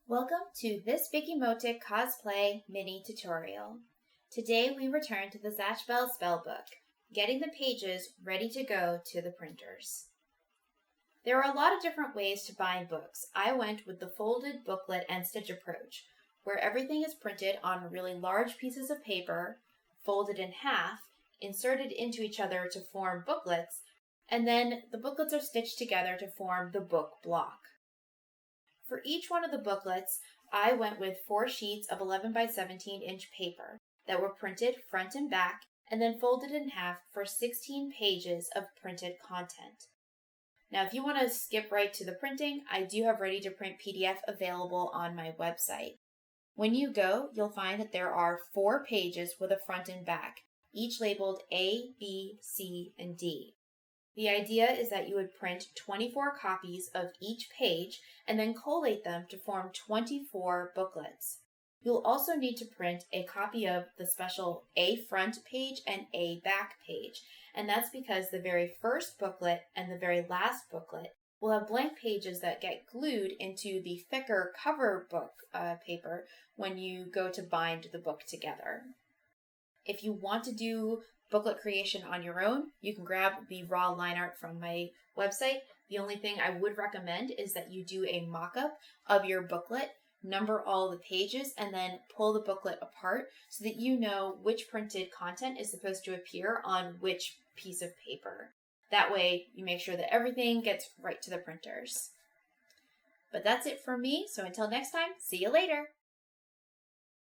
Welcome to this Big Emotic Cosplay mini tutorial. Today we return to the Zatchbell Spellbook, getting the pages ready to go to the printers. There are a lot of different ways to bind books. I went with the folded booklet and stitch approach, where everything is printed on really large pieces of paper, folded in half, inserted into each other to form booklets, and then the booklets are stitched together to form the book block. For each one of the booklets, I went with 4 sheets of 11 by 17 inch paper that were printed front and back and then folded in half for 16 pages of printed content. Now, if you want to skip right to the printing, I do have ready to print PDF available on my website. When you go, you'll find that there are 4 pages with a front and back, each labeled A, B, C, and D. The idea is that you would print 24 copies of each page and then collate them to form 24 booklets. You'll also need to print a copy of the special A front page and A back page, and that's because the very first booklet and the very last booklet will have blank pages that get glued into the thicker cover book paper when you go to bind the book together. If you want to do booklet creation on your own, you can grab the raw line art from my website. The only thing I would recommend is that you do a mock-up of your booklet, number all the pages, and then pull the booklet apart so that you know which printed content is supposed to appear on which piece of paper. That way, you make sure that everything gets right to the printers. But that's it for me, so until next time, see you later!